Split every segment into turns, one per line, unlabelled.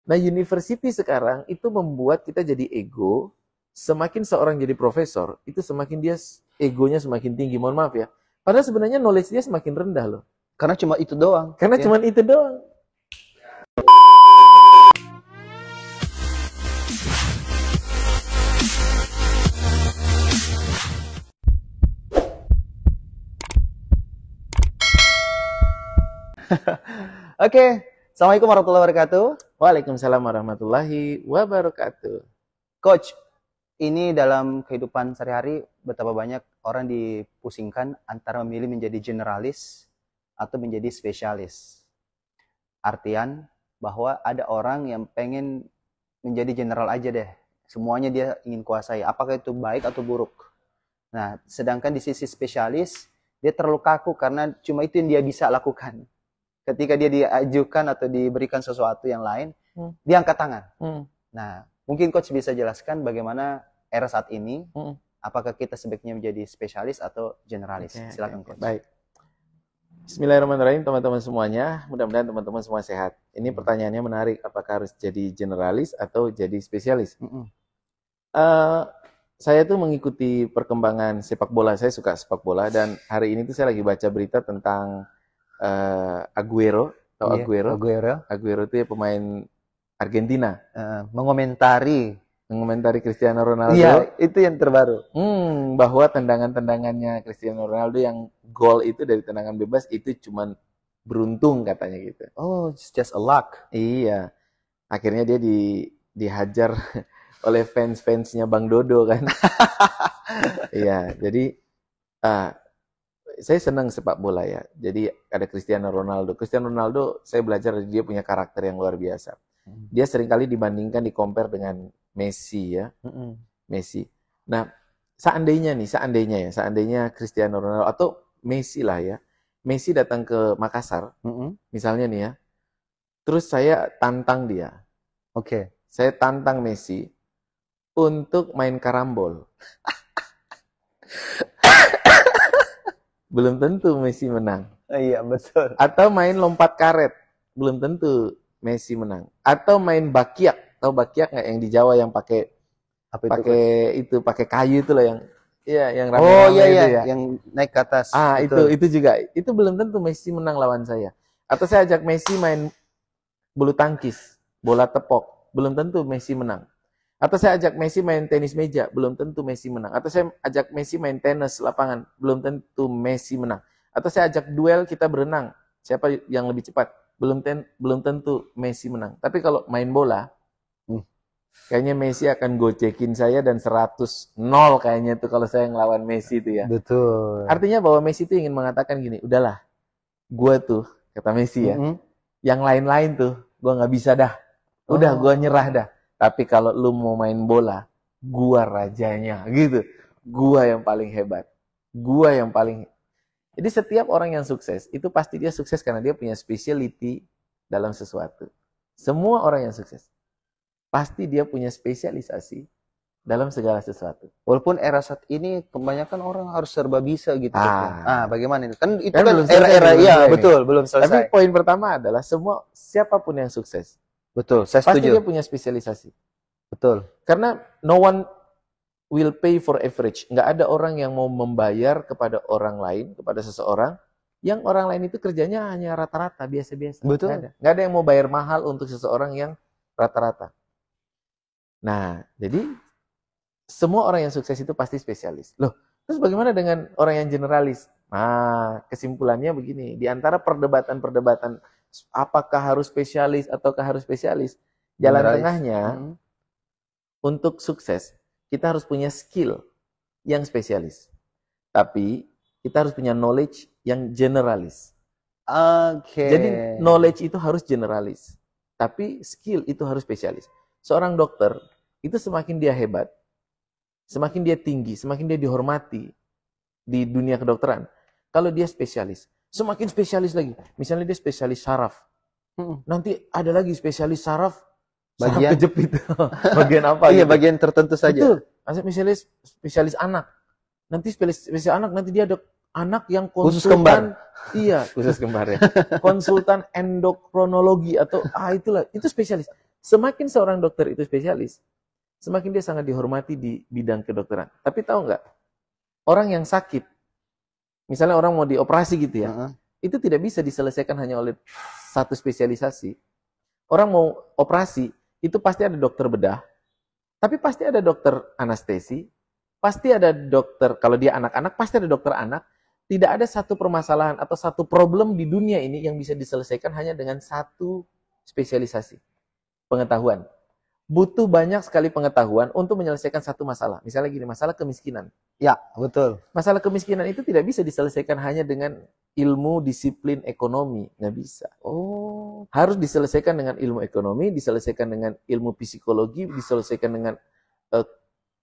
Nah, university sekarang itu membuat kita jadi ego. Semakin seorang jadi profesor, itu semakin dia egonya semakin tinggi. Mohon maaf ya. Padahal sebenarnya knowledge dia semakin rendah loh.
Karena cuma itu doang.
Karena cuma itu doang.
Oke, Assalamualaikum warahmatullahi wabarakatuh.
Waalaikumsalam warahmatullahi wabarakatuh.
Coach, ini dalam kehidupan sehari-hari betapa banyak orang dipusingkan antara memilih menjadi generalis atau menjadi spesialis. Artian bahwa ada orang yang pengen menjadi general aja deh. Semuanya dia ingin kuasai. Apakah itu baik atau buruk? Nah, sedangkan di sisi spesialis, dia terlalu kaku karena cuma itu yang dia bisa lakukan. Ketika dia diajukan atau diberikan sesuatu yang lain, dia angkat tangan. Nah, mungkin Coach bisa jelaskan bagaimana era saat ini, apakah kita sebaiknya menjadi spesialis atau generalis? Silakan Coach.
Baik. Bismillahirrahmanirrahim teman-teman semuanya. Mudah-mudahan teman-teman semua sehat. Ini pertanyaannya menarik. Apakah harus jadi generalis atau jadi spesialis? Saya tuh mengikuti perkembangan sepak bola. Saya suka sepak bola dan hari ini tuh saya lagi baca berita tentang Aguero. Tahu Aguero? Aguero itu ya pemain Argentina.
Mengomentari
Cristiano Ronaldo.
Iya, itu yang terbaru.
Bahwa tendangan-tendangannya Cristiano Ronaldo yang gol itu dari tendangan bebas itu cuman beruntung katanya gitu.
Oh, it's just a luck.
Iya. Akhirnya dia dihajar oleh fans-fansnya Bang Dodo kan. Iya, jadi saya senang sepak bola ya. Jadi ada Cristiano Ronaldo. Cristiano Ronaldo saya belajar dia punya karakter yang luar biasa. Dia seringkali dibandingkan, di-compare dengan Messi ya. Messi. Nah, seandainya Cristiano Ronaldo atau Messi lah ya. Messi datang ke Makassar, misalnya nih ya. Terus saya tantang dia.
Oke.
Saya tantang Messi untuk main karambol. Belum tentu Messi menang.
Iya, betul.
Atau main lompat karet. Belum tentu Messi menang. Atau main bakiak. Tahu bakiak nggak yang di Jawa yang pakai kayu itu loh yang rame-rame.
Oh iya
itu ya.
Yang naik ke atas.
Itu juga. Itu belum tentu Messi menang lawan saya. Atau saya ajak Messi main bulu tangkis, bola tepok. Belum tentu Messi menang. Atau saya ajak Messi main tenis meja, belum tentu Messi menang. Atau saya ajak Messi main tenis lapangan, belum tentu Messi menang. Atau saya ajak duel kita berenang, siapa yang lebih cepat, belum tentu Messi menang. Tapi kalau main bola, kayaknya Messi akan gocekin saya dan 100-0 kayaknya tuh kalau saya ngelawan Messi itu ya.
Betul.
Artinya bahwa Messi itu ingin mengatakan gini, udahlah, gue tuh, kata Messi ya, yang lain-lain tuh, gue nggak bisa dah. Udah, gue nyerah dah. Tapi kalau lu mau main bola, gua rajanya, gitu. Gua yang paling hebat. Jadi setiap orang yang sukses, itu pasti dia sukses karena dia punya specialty dalam sesuatu. Semua orang yang sukses, pasti dia punya spesialisasi dalam segala sesuatu.
Walaupun era saat ini, kebanyakan orang harus serba bisa gitu. Bagaimana ini? Kan itu kan
belum
era-era, iya
betul,
belum selesai.
Tapi poin pertama adalah siapapun yang sukses,
betul, saya
pasti
setuju.
dia punya spesialisasi.
Betul.
Karena no one will pay for average. Nggak ada orang yang mau membayar kepada orang lain, kepada seseorang, yang orang lain itu kerjanya hanya rata-rata, biasa-biasa.
Betul.
Nggak ada yang mau bayar mahal untuk seseorang yang rata-rata. Nah, jadi semua orang yang sukses itu pasti spesialis. Loh, terus bagaimana dengan orang yang generalis? Nah, kesimpulannya begini. Di antara perdebatan, apakah harus spesialis ataukah harus spesialis? Jalan tengahnya, untuk sukses, kita harus punya skill yang spesialis. Tapi, kita harus punya knowledge yang generalis. Jadi, knowledge itu harus generalis. Tapi, skill itu harus spesialis. Seorang dokter, itu semakin dia hebat, semakin dia tinggi, semakin dia dihormati di dunia kedokteran. Kalau dia spesialis, semakin spesialis lagi. Misalnya dia spesialis saraf. Nanti ada lagi spesialis saraf
bagian
kejepit. Bagian apa?
Iya, gitu. Bagian tertentu saja.
Betul. Misalnya spesialis anak. Nanti spesialis anak, nanti dia ada anak yang konsultan.
Khusus kembar.
Iya, khusus kembar ya. Konsultan endokrinologi atau itulah, itu spesialis. Semakin seorang dokter itu spesialis, semakin dia sangat dihormati di bidang kedokteran. Tapi tahu nggak, orang yang sakit, misalnya orang mau dioperasi gitu ya, itu tidak bisa diselesaikan hanya oleh satu spesialisasi. Orang mau operasi, itu pasti ada dokter bedah, tapi pasti ada dokter anestesi, pasti ada dokter, kalau dia anak-anak, pasti ada dokter anak. Tidak ada satu permasalahan atau satu problem di dunia ini yang bisa diselesaikan hanya dengan satu spesialisasi. Pengetahuan. Butuh banyak sekali pengetahuan untuk menyelesaikan satu masalah. Misalnya gini, masalah kemiskinan.
Ya, betul.
Masalah kemiskinan itu tidak bisa diselesaikan hanya dengan ilmu disiplin ekonomi. Nggak bisa.
Oh,
Harus diselesaikan dengan ilmu ekonomi, diselesaikan dengan ilmu psikologi, diselesaikan dengan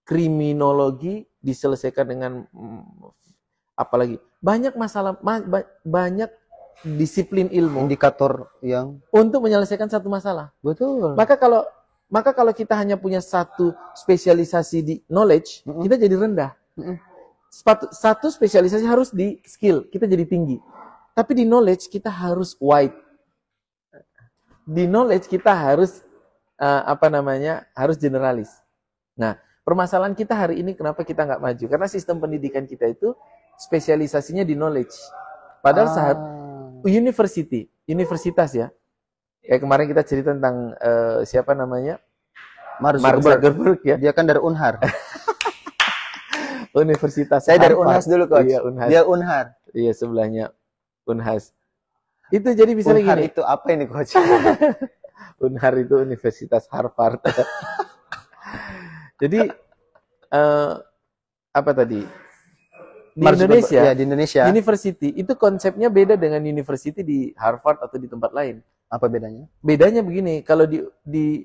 kriminologi, diselesaikan dengan apalagi. Banyak masalah, banyak disiplin ilmu
indikator yang
untuk menyelesaikan satu masalah.
betul.
Maka kalau kita hanya punya satu spesialisasi di knowledge, kita jadi rendah. Satu spesialisasi harus di skill, kita jadi tinggi. Tapi di knowledge kita harus wide. Di knowledge kita harus harus generalis. Nah, permasalahan kita hari ini kenapa kita nggak maju? Karena sistem pendidikan kita itu spesialisasinya di knowledge. Padahal saat universitas ya. Kayak kemarin kita cerita tentang siapa namanya?
Mark
Zuckerberg ya.
Dia kan dari Unhar.
Universitas.
Saya dari Unhas dulu, Coach.
Iya, Unhas.
Dia Unhar.
Iya, sebelahnya Unhas. Itu jadi bisa
Unhar
gini.
itu apa ini, Coach?
Unhar itu Universitas Harvard. Jadi apa tadi? Di Indonesia,
ya, di Indonesia,
university itu konsepnya beda dengan university di Harvard atau di tempat lain.
Apa bedanya?
Bedanya begini, kalau di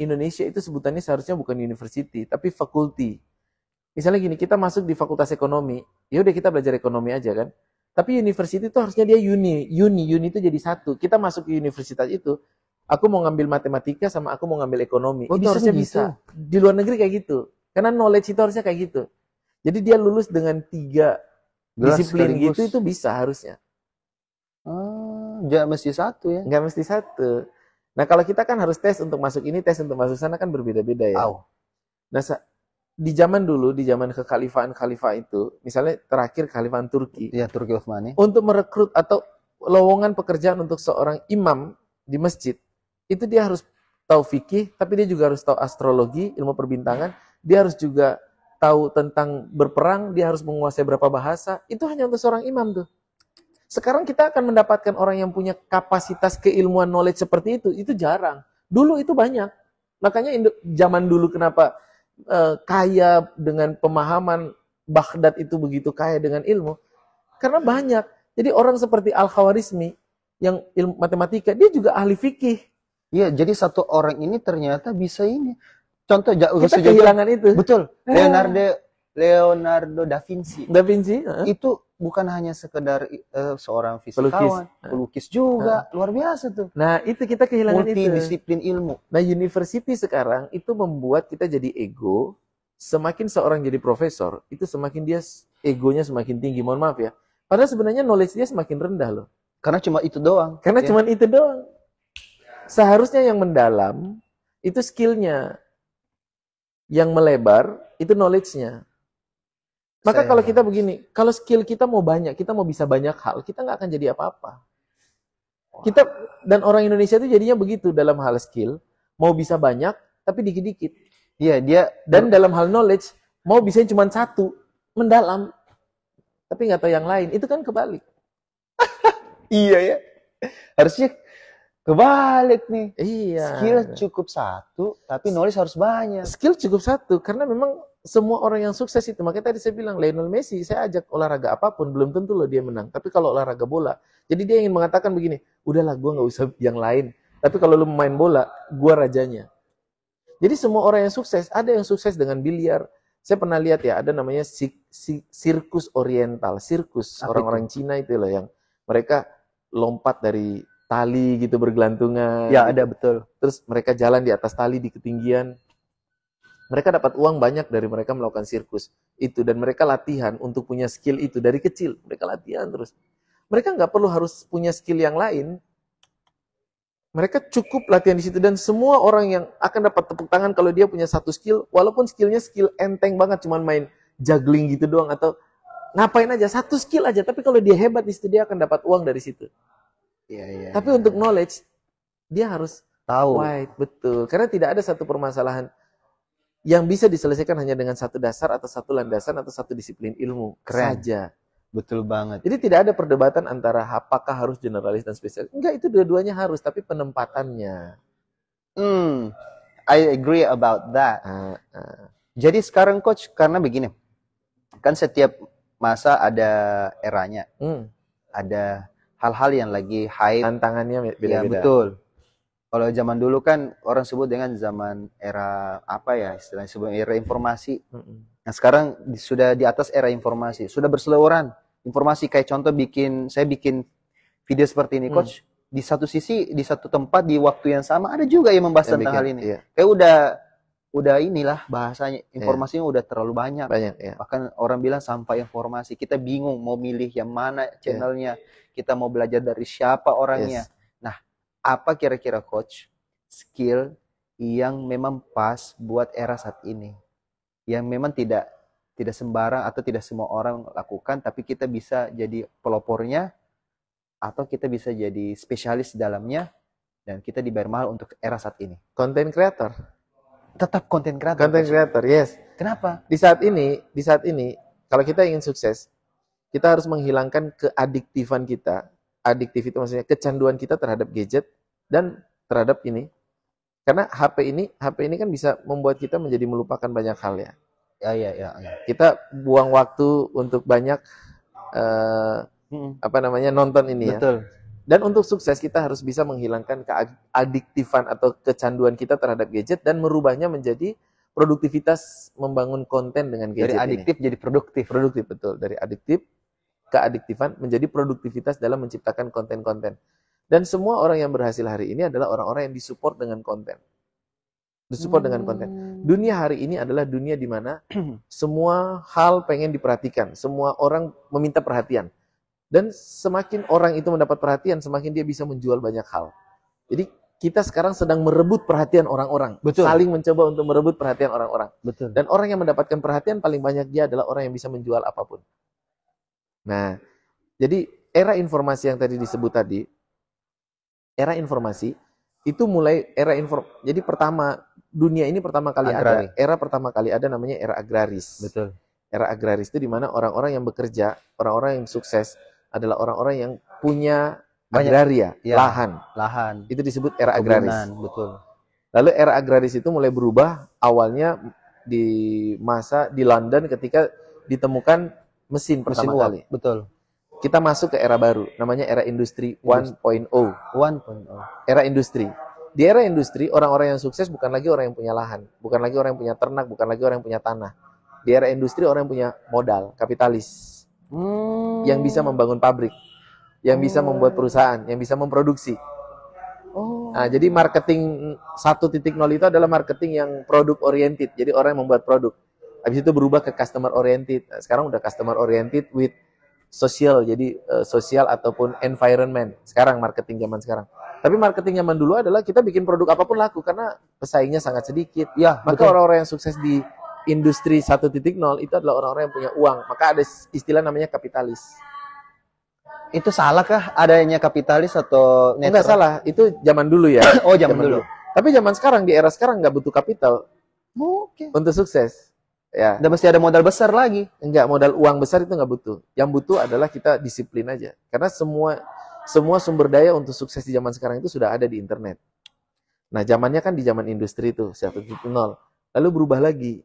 Indonesia itu sebutannya seharusnya bukan university, tapi fakulti. Misalnya gini, kita masuk di fakultas ekonomi, ya udah kita belajar ekonomi aja kan. Tapi university itu harusnya dia uni itu jadi satu. Kita masuk ke universitas itu, aku mau ngambil matematika sama aku mau ngambil ekonomi.
Oh,
itu harusnya bisa. Di luar negeri kayak gitu. Karena knowledge itu harusnya kayak gitu. Jadi dia lulus dengan 3 disiplin gitu, itu bisa harusnya.
Nggak mesti satu ya?
Nggak mesti satu. Nah kalau kita kan harus tes untuk masuk ini, tes untuk masuk sana kan berbeda-beda ya. Nah di zaman dulu, di zaman kekhalifah itu, misalnya terakhir kekhalifahan Turki.
Ya, Turki Utsmani.
Untuk merekrut atau lowongan pekerjaan untuk seorang imam di masjid, itu dia harus tahu fikih, tapi dia juga harus tahu astrologi, ilmu perbintangan, dia harus juga tahu tentang berperang, dia harus menguasai berapa bahasa, itu hanya untuk seorang imam tuh. Sekarang kita akan mendapatkan orang yang punya kapasitas keilmuan knowledge seperti itu jarang. Dulu itu banyak. Makanya zaman dulu kenapa kaya dengan pemahaman, Baghdad itu begitu kaya dengan ilmu, karena banyak. Jadi orang seperti Al-Khawarizmi yang ilmu matematika, dia juga ahli fikih.
Iya, jadi satu orang ini ternyata bisa ini. Contoh,
kita kehilangan itu.
Betul. Leonardo da Vinci. Itu bukan hanya sekedar seorang fisikawan, pelukis juga, luar biasa tuh.
Nah, itu kita kehilangan itu.
Multidisiplin ilmu.
Nah, university sekarang itu membuat kita jadi ego. Semakin seorang jadi profesor, itu semakin dia egonya semakin tinggi. Mohon maaf ya. Padahal sebenarnya knowledge dia semakin rendah loh.
Karena cuma itu doang.
Cuma itu doang. Seharusnya yang mendalam itu skillnya. Yang melebar itu knowledge-nya. Maka kalau kita begini, kalau skill kita mau banyak, kita mau bisa banyak hal, kita nggak akan jadi apa-apa. Kita dan orang Indonesia itu jadinya begitu dalam hal skill, mau bisa banyak tapi dikit-dikit.
Iya, dia
dan dalam hal knowledge mau bisa cuma satu, mendalam. Tapi nggak tahu yang lain. Itu kan kebalik.
Iya ya. Harusnya kebalik nih.
Iya.
Skill cukup satu, tapi knowledge harus banyak.
Skill cukup satu, karena memang semua orang yang sukses itu, makanya tadi saya bilang Lionel Messi, saya ajak olahraga apapun, belum tentu loh dia menang. Tapi kalau olahraga bola, jadi dia ingin mengatakan begini, udahlah gue nggak usah yang lain. Tapi kalau lu main bola, gue rajanya. Jadi semua orang yang sukses, ada yang sukses dengan biliar. Saya pernah lihat ya, ada namanya sirkus oriental, sirkus orang-orang Cina itu loh yang mereka lompat dari tali gitu bergelantungan.
Ya,
gitu.
ada betul.
Terus mereka jalan di atas tali di ketinggian. Mereka dapat uang banyak dari mereka melakukan sirkus itu. Dan mereka latihan untuk punya skill itu dari kecil. Mereka latihan terus. Mereka nggak perlu harus punya skill yang lain. Mereka cukup latihan di situ dan semua orang yang akan dapat tepuk tangan kalau dia punya satu skill, walaupun skillnya skill enteng banget, cuman main juggling gitu doang atau ngapain aja, satu skill aja, tapi kalau dia hebat di situ dia akan dapat uang dari situ.
Iya.
Tapi untuk knowledge dia harus
Tahu.
wide, betul. Karena tidak ada satu permasalahan yang bisa diselesaikan hanya dengan satu dasar atau satu landasan atau satu disiplin ilmu
Keren.
saja.
Betul banget.
Jadi tidak ada perdebatan antara apakah harus generalis dan spesialis. Enggak, itu dua-duanya harus, tapi penempatannya.
I agree about that. Jadi sekarang coach, karena begini, kan setiap masa ada eranya, ada hal-hal yang lagi hype.
Tantangannya beda-beda.
Ya betul. Kalau zaman dulu kan orang sebut dengan zaman era apa ya istilahnya, sebelum era informasi. Nah sekarang sudah di atas era informasi, sudah berseliweran informasi. Kayak contoh saya bikin video seperti ini coach, di satu sisi, di satu tempat, di waktu yang sama ada juga yang membahas tentang hal ini.
Iya.
Kayak udah inilah bahasanya, informasinya udah terlalu banyak.
Ya.
Bahkan orang bilang sampah informasi, kita bingung mau milih yang mana channelnya, kita mau belajar dari siapa orangnya. Nah, apa kira-kira coach skill yang memang pas buat era saat ini, yang memang tidak sembarang atau tidak semua orang lakukan, tapi kita bisa jadi pelopornya atau kita bisa jadi spesialis di dalamnya dan kita dibayar mahal untuk era saat ini?
Content creator.
Tetap content creator.
Content creator, yes.
Kenapa?
Di saat ini kalau kita ingin sukses, kita harus menghilangkan keadiktifan kita. Adiktif itu maksudnya kecanduan kita terhadap gadget dan terhadap ini. Karena HP ini kan bisa membuat kita menjadi melupakan banyak hal ya.
Ya.
Kita buang waktu untuk banyak nonton ini.
Betul.
Ya. Dan untuk sukses kita harus bisa menghilangkan keadiktifan atau kecanduan kita terhadap gadget dan merubahnya menjadi produktivitas membangun konten dengan gadget.
Dari adiktif
ini.
Jadi produktif.
Produktif, betul. Dari adiktif keadiktifan menjadi produktivitas dalam menciptakan konten-konten. Dan semua orang yang berhasil hari ini adalah orang-orang yang disupport dengan konten. Disupport dengan konten. Dunia hari ini adalah dunia di mana semua hal pengen diperhatikan. Semua orang meminta perhatian. Dan semakin orang itu mendapat perhatian, semakin dia bisa menjual banyak hal. Jadi kita sekarang sedang merebut perhatian orang-orang.
Betul.
Saling mencoba untuk merebut perhatian orang-orang.
Betul.
Dan orang yang mendapatkan perhatian paling banyak dia adalah orang yang bisa menjual apapun. Nah, jadi era informasi yang tadi disebut tadi, era informasi itu mulai jadi dunia ini pertama kali ada, era pertama kali ada namanya era agraris.
Betul.
Era agraris itu di mana orang-orang yang bekerja, orang-orang yang sukses adalah orang-orang yang punya agraria, lahan. Itu disebut era agraris.
Betul.
Lalu era agraris itu mulai berubah, awalnya di London ketika ditemukan mesin pertama kali.
Betul.
Kita masuk ke era baru, namanya era industri 1.0. Era industri. Di era industri, orang-orang yang sukses bukan lagi orang yang punya lahan, bukan lagi orang yang punya ternak, bukan lagi orang yang punya tanah. Di era industri, orang yang punya modal, kapitalis. Yang bisa membangun pabrik, yang bisa membuat perusahaan, yang bisa memproduksi. Nah, jadi marketing 1.0 itu adalah marketing yang produk oriented. Jadi orang yang membuat produk. Habis itu berubah ke customer oriented. Nah, sekarang udah customer oriented with social, jadi sosial ataupun environment. Sekarang marketing zaman sekarang. Tapi marketing zaman dulu adalah kita bikin produk apapun laku karena pesaingnya sangat sedikit.
Ya,
maka orang-orang yang sukses di industri 1.0 itu adalah orang-orang yang punya uang. Maka ada istilah namanya kapitalis.
Itu salah kah adanya kapitalis atau netral?
Enggak salah, itu zaman dulu ya.
Oh, zaman dulu.
Tapi zaman sekarang, di era sekarang nggak butuh kapital untuk sukses. Ya.
Udah mesti ada modal besar lagi.
Enggak, modal uang besar itu nggak butuh. Yang butuh adalah kita disiplin aja. Karena semua sumber daya untuk sukses di zaman sekarang itu sudah ada di internet. Nah, zamannya kan di zaman industri itu, 1.0. Lalu berubah lagi.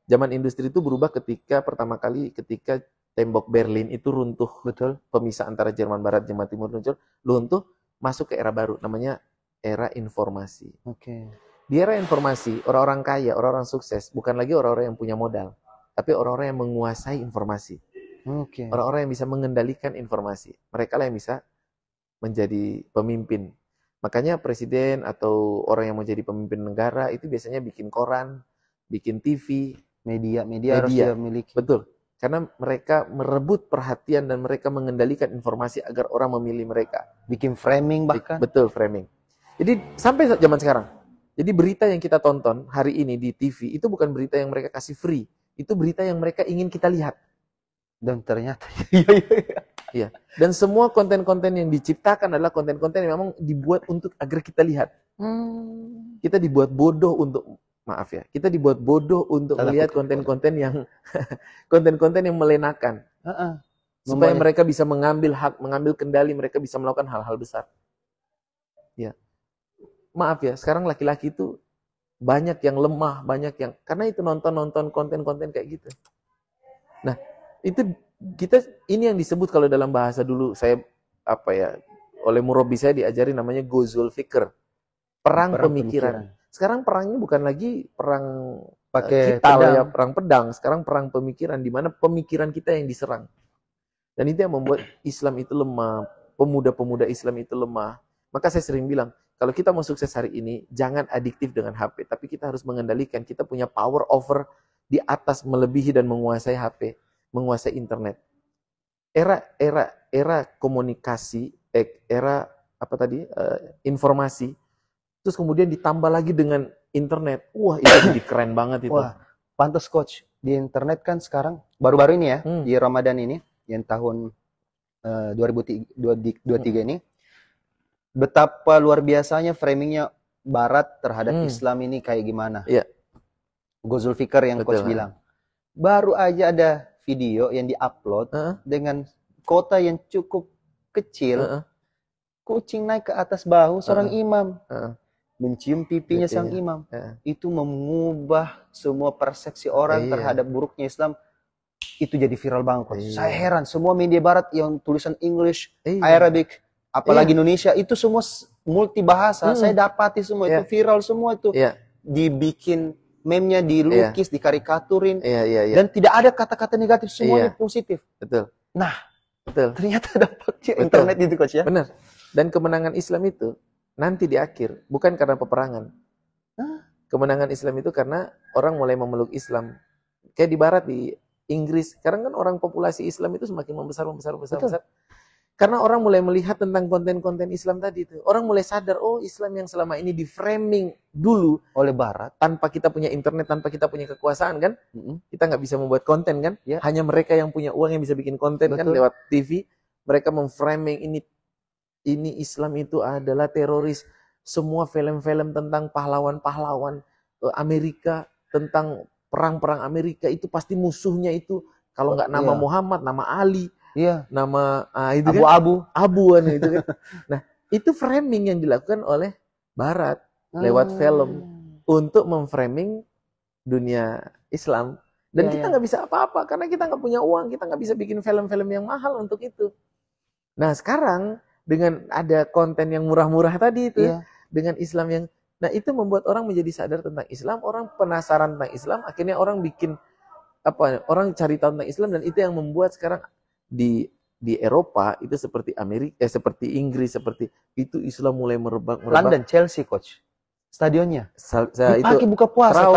Zaman industri itu berubah pertama kali ketika tembok Berlin itu runtuh.
Betul.
Pemisah antara Jerman Barat, Jerman Timur runtuh, masuk ke era baru, namanya era informasi.
Oke.
Di era informasi, orang-orang kaya, orang-orang sukses, bukan lagi orang-orang yang punya modal, tapi orang-orang yang menguasai informasi. Orang-orang yang bisa mengendalikan informasi. Mereka lah yang bisa menjadi pemimpin. Makanya presiden atau orang yang mau jadi pemimpin negara itu biasanya bikin koran, bikin TV, media harus dia miliki. Betul. Karena mereka merebut perhatian dan mereka mengendalikan informasi agar orang memilih mereka.
Bikin framing bahkan.
Betul, framing. Jadi sampai zaman sekarang. Jadi berita yang kita tonton hari ini di TV itu bukan berita yang mereka kasih free. Itu berita yang mereka ingin kita lihat.
Dan ternyata
Iya. Dan semua konten-konten yang diciptakan adalah konten-konten yang memang dibuat untuk agar kita lihat. Kita dibuat bodoh untuk, maaf ya, kita dibuat bodoh untuk melihat konten-konten yang konten-konten yang melenakan. Supaya mereka bisa mengambil hak, mengambil kendali, mereka bisa melakukan hal-hal besar. Ya. Maaf ya, sekarang laki-laki itu banyak yang lemah, banyak yang karena itu nonton konten-konten kayak gitu. Nah, itu kita ini yang disebut kalau dalam bahasa dulu saya oleh murabi saya diajari namanya Ghazul Fikr. Perang pemikiran. Sekarang perangnya bukan lagi perang
pakai
kita ya, perang pedang, sekarang perang pemikiran di mana pemikiran kita yang diserang. Dan itu yang membuat Islam itu lemah, pemuda-pemuda Islam itu lemah. Maka saya sering bilang, kalau kita mau sukses hari ini, jangan adiktif dengan HP, tapi kita harus mengendalikan, kita punya power over di atas melebihi dan menguasai HP, menguasai internet. Era komunikasi, era informasi, terus kemudian ditambah lagi dengan internet. Wah, itu jadi keren banget itu.
Wah, pantas coach. Di internet kan sekarang, baru-baru ini ya, di Ramadan ini, yang tahun 2023 ini, betapa luar biasanya framingnya Barat terhadap Islam ini kayak gimana.
Iya.
Ghazul Fikr yang coach bilang. Baru aja ada video yang diupload dengan kota yang cukup kecil, kucing naik ke atas bahu seorang imam, mencium pipinya sang imam. Itu mengubah semua persepsi orang terhadap buruknya Islam. Itu jadi viral banget. Saya heran, semua media Barat yang tulisan English, Arabic, apalagi Indonesia, itu semua multi bahasa. Saya dapati semua itu viral semua itu. Dibikin meme-nya, dilukis, dikarikaturin, dan tidak ada kata-kata negatif, semuanya positif.
Betul.
Nah, ternyata dampaknya internet itu coach ya.
Benar. Dan kemenangan Islam itu nanti di akhir bukan karena peperangan. Kemenangan Islam itu karena orang mulai memeluk Islam. Kayak di Barat, di Inggris, sekarang kan orang populasi Islam itu semakin membesar. Karena orang mulai melihat tentang konten-konten Islam tadi itu. Orang mulai sadar, oh Islam yang selama ini di framing dulu
oleh Barat.
Tanpa kita punya internet, tanpa kita punya kekuasaan kan. Kita nggak bisa membuat konten kan. Hanya mereka yang punya uang yang bisa bikin konten kan lewat TV. Mereka memframing ini Islam itu adalah teroris. Semua film-film tentang pahlawan-pahlawan Amerika, tentang perang-perang Amerika itu pasti musuhnya itu kalau nggak nama Muhammad, nama Ali, nama itu Abu kan itu kan. Nah, itu framing yang dilakukan oleh Barat lewat film untuk memframing dunia Islam. Dan kita nggak bisa apa-apa karena kita nggak punya uang, kita nggak bisa bikin film-film yang mahal untuk itu. Nah, sekarang dengan ada konten yang murah-murah tadi itu, dengan Islam yang, nah itu membuat orang menjadi sadar tentang Islam, orang penasaran tentang Islam, akhirnya orang bikin orang cari tahu tentang Islam, dan itu yang membuat sekarang di Eropa itu seperti Amerika, seperti Inggris, seperti itu Islam mulai merebak.
London, Chelsea coach, stadionnya
itu
buka puasa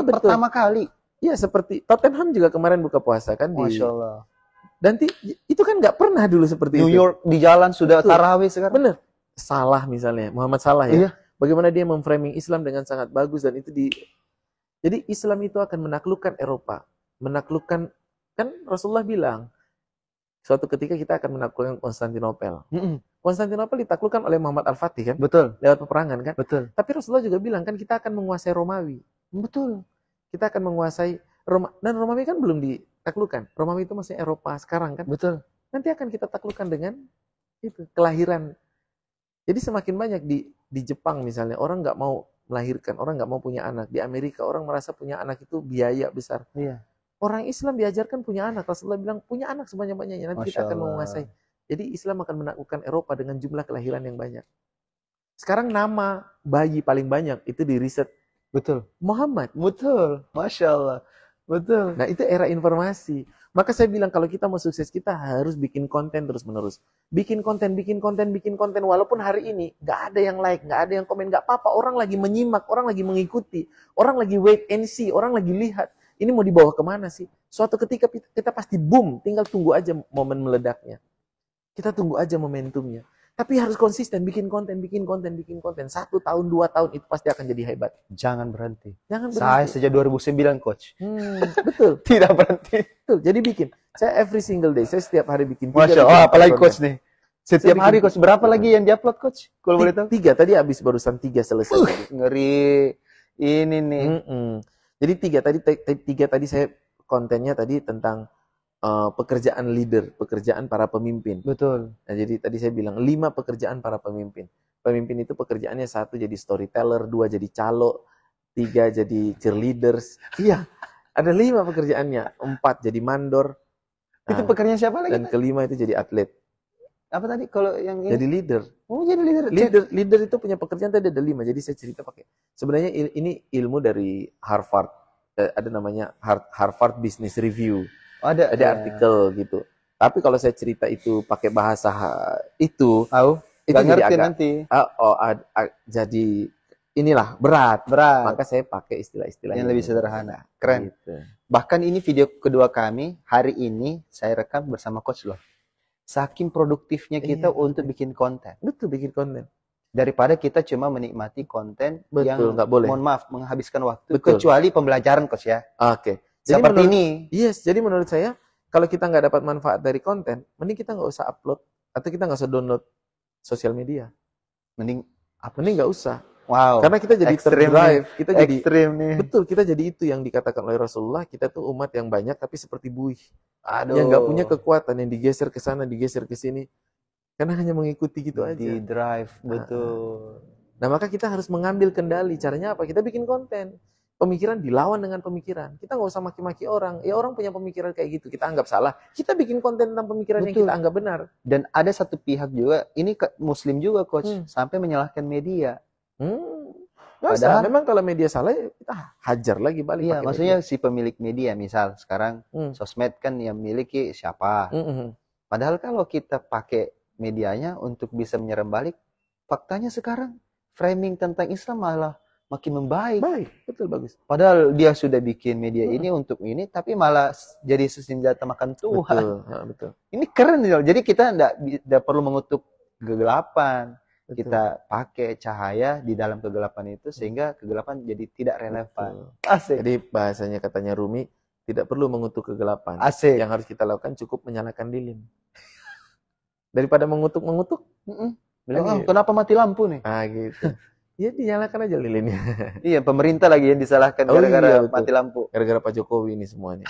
pertama kali.
Iya, seperti Tottenham juga kemarin buka puasa kan.
Masya Allah.
Dan itu kan nggak pernah dulu seperti
New
itu.
New York di jalan sudah tarawih sekarang.
Bener. Salah misalnya, Muhammad Salah ya. Bagaimana dia memframing Islam dengan sangat bagus, dan itu jadi Islam itu akan menaklukkan Eropa. Menaklukkan, kan Rasulullah bilang, suatu ketika kita akan menaklukkan Konstantinopel. Konstantinopel ditaklukkan oleh Muhammad Al-Fatih kan?
Betul.
Lewat peperangan kan?
Betul.
Tapi Rasulullah juga bilang kan kita akan menguasai Romawi.
Betul.
Kita akan menguasai dan Romawi kan belum ditaklukkan. Romawi itu masih Eropa sekarang kan?
Betul.
Nanti akan kita taklukkan dengan itu, kelahiran. Jadi semakin banyak di Jepang misalnya, orang nggak mau melahirkan, orang nggak mau punya anak. Di Amerika orang merasa punya anak itu biaya besar. Orang Islam diajarkan punya anak. Rasulullah bilang punya anak sebanyak-banyaknya, nanti kita akan menguasai. Jadi Islam akan menaklukkan Eropa dengan jumlah kelahiran yang banyak. Sekarang nama bayi paling banyak itu di riset.
Betul.
Muhammad.
Betul. Masya Allah. Betul.
Nah, itu era informasi. Maka saya bilang kalau kita mau sukses, kita harus bikin konten terus-menerus. Bikin konten. Walaupun hari ini nggak ada yang like, nggak ada yang komen, nggak apa-apa. Orang lagi menyimak, orang lagi mengikuti. Orang lagi wait and see, orang lagi lihat. Ini mau dibawa kemana sih? Suatu ketika kita pasti boom, tinggal tunggu aja momen meledaknya. Kita tunggu aja momentumnya. Tapi harus konsisten, bikin konten. 1 tahun, 2 tahun, itu pasti akan jadi hebat.
Jangan berhenti.
Jangan
Saya
berhenti.
sejak 2009, Coach.
Betul.
Tidak berhenti.
Betul. Jadi bikin. Saya every single day, saya setiap hari bikin 3.
Masya Allah, apalagi Coach nih. Setiap
bikin-
hari, Coach. Berapa lagi yang diupload, Coach? Kalau boleh tahu.
3, tadi habis barusan 3 selesai.
Ngeri. Ini nih.
Jadi 3 tadi saya kontennya tadi tentang pekerjaan leader, pekerjaan para pemimpin.
Betul.
Nah, jadi tadi saya bilang 5 pekerjaan para pemimpin. Pemimpin itu pekerjaannya 1 jadi storyteller, 2 jadi calo, 3 jadi cheerleaders. Iya, ada 5 pekerjaannya. 4 jadi mandor.
Itu
Nah,
pekerjaan siapa lagi?
dan kelima itu jadi atlet.
Apa tadi kalau yang ini?
Jadi leader.
Oh, jadi leader.
Leader itu punya pekerjaan tadi ada 5. Jadi saya cerita pakai. Sebenarnya ini ilmu dari Harvard. Ada namanya Harvard Business Review.
Ada
Artikel gitu. Tapi kalau saya cerita itu pakai bahasa itu
Tahu?
itu
Nggak
jadi
ngerti
agak
nanti.
jadi inilah berat.
Berat.
Maka saya pakai istilah-istilah
Yang lebih sederhana. Keren.
Gitu.
Bahkan ini video kedua kami. Hari ini saya rekam bersama Coach loh. Saking produktifnya kita
Iya.
untuk bikin konten.
Betul, bikin konten.
Daripada kita cuma menikmati konten
Betul,
yang
nggak boleh.
mohon maaf menghabiskan waktu.
Betul.
Kecuali pembelajaran, Coach ya.
Oke. Jadi
Seperti
menurut-
ini.
Yes, jadi menurut saya kalau kita nggak dapat manfaat dari konten, mending kita nggak usah upload atau kita nggak usah download sosial media.
Mending
Mending nggak usah.
wow.
Karena kita jadi
ekstrim
terdrive, kita jadi
ekstrim nih.
betul, kita jadi itu yang dikatakan oleh Rasulullah, kita tuh umat yang banyak tapi seperti buih.
Aduh.
Yang nggak punya kekuatan, yang digeser ke sana, digeser ke sini. Karena hanya mengikuti gitu aja.
Di drive, betul.
Nah, maka kita harus mengambil kendali. Caranya apa? Kita bikin konten. Pemikiran dilawan dengan pemikiran. Kita nggak usah maki-maki orang. Ya orang punya pemikiran kayak gitu. Kita anggap salah. Kita bikin konten tentang pemikiran yang
Betul.
kita anggap benar.
Dan ada satu pihak juga, ini Muslim juga, Coach, sampai menyalahkan media.
Nggak usah.
Padahal-
Memang kalau media salah, ya kita hajar lagi balik.
Iya,
pakai
maksudnya si pemilik media, misal sekarang sosmed kan yang miliki siapa.
media.
Padahal kalau kita pakai medianya untuk bisa menyerang balik, faktanya sekarang framing tentang Islam malah makin membaik.
Baik, betul, bagus.
Padahal dia sudah bikin media ini untuk ini, tapi malah jadi senjata makan Tuhan.
Betul, betul.
Ini keren nih. Jadi kita tidak perlu mengutuk kegelapan.
Betul.
Kita pakai cahaya di dalam kegelapan itu sehingga kegelapan jadi tidak relevan.
Betul.
Asik.
Jadi bahasanya katanya Rumi, tidak perlu mengutuk kegelapan.
Asik.
Yang harus kita lakukan cukup menyalakan lilin. Daripada mengutuk-mengutuk,
Bilang,
Iya.
kenapa mati lampu nih?
gitu. Ya dinyalakan aja lilinnya.
Iya, pemerintah lagi yang disalahkan
Oh,
gara-gara
iya, betul.
mati lampu.
Gara-gara Pak Jokowi ini semuanya.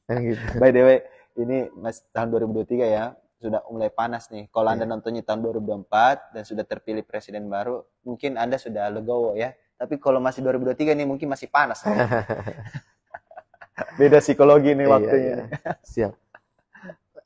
Kan gitu.
By the way, ini masih tahun 2023 ya, sudah mulai panas nih. Kalau Anda nontonnya tahun 2024 dan sudah terpilih presiden baru, mungkin Anda sudah legowo ya. Tapi kalau masih 2023 nih mungkin masih panas. Beda psikologi nih waktunya.
Iya. Siap.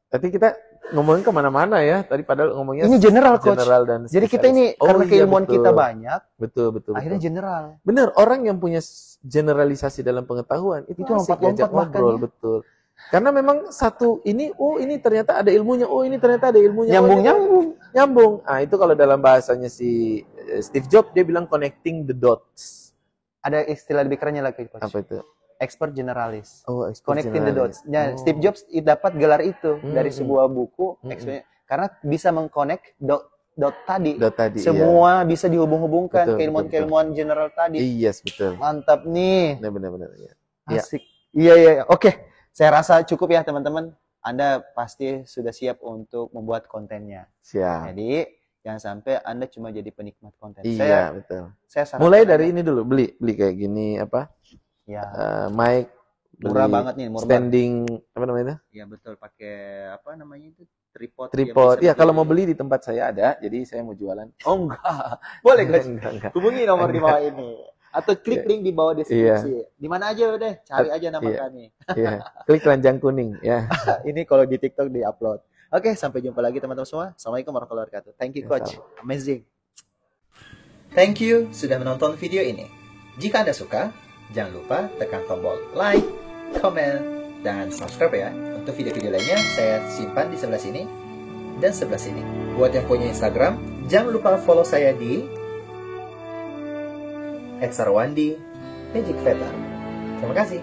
Tadi kita ngomongin kemana-mana ya. Tadi padahal ngomongnya
Ini general, Coach.
general dan
Jadi kita ini
spesialis.
karena
iya,
keilmuan
betul.
kita banyak,
Betul, betul.
akhirnya
betul.
general.
Benar, orang yang punya generalisasi dalam pengetahuan itu asik
lompat-lompat
diajak
bahkan
ngobrol,
ya.
betul. Karena memang satu ini, ini ternyata ada ilmunya, ini ternyata ada ilmunya.
Nyambung-nyambung.
Nyambung. Ah, itu kalau dalam bahasanya si Steve Jobs dia bilang connecting the dots.
Ada istilah lebih kerennya lagi, Coach.
Apa itu?
Expert generalist.
Oh, expert
Connecting the
generalis.
dots. Nah,
Oh.
Steve Jobs dapat gelar itu dari
Hmm.
sebuah buku,
Hmm.
expertnya. Karena bisa mengconnect dot tadi.
Dot tadi.
Semua bisa dihubung-hubungkan
Betul,
keilmuan-keilmuan general tadi.
Iya. Yes, betul.
Mantap nih.
Benar-benar. Ya. Iya.
Asik. Iya. Oke. Saya rasa cukup ya, teman-teman. Anda pasti sudah siap untuk membuat kontennya.
Siap.
Jadi, jangan sampai Anda cuma jadi penikmat konten.
Iya, betul.
Saya sarankan
Mulai dari
Anda-
ini dulu, beli kayak gini apa?
ya,
Mic,
murah
beli
banget nih, murah banget.
standing apa namanya?
Ya, betul, pakai apa namanya itu? Tripod.
Tripod.
yang
Iya,
bisa
kalau mau
berdiri.
beli di tempat saya ada, jadi saya mau jualan.
Oh enggak. Boleh guys.
Enggak.
Hubungi nomor di bawah ini. Atau klik link di bawah deskripsi. Di mana aja udah, cari aja nama
Iya.
kami.
Iya. Klik keranjang kuning ya.
Ini kalau di TikTok di-upload. Oke, sampai jumpa lagi teman-teman semua. Assalamualaikum warahmatullahi wabarakatuh. Thank you, Coach. Amazing. Thank you sudah menonton video ini. Jika Anda suka, jangan lupa tekan tombol like, comment, dan subscribe ya. Untuk video-video lainnya, saya simpan di sebelah sini dan sebelah sini. Buat yang punya Instagram, jangan lupa follow saya di @sarwandi Magic Vetar. Terima kasih.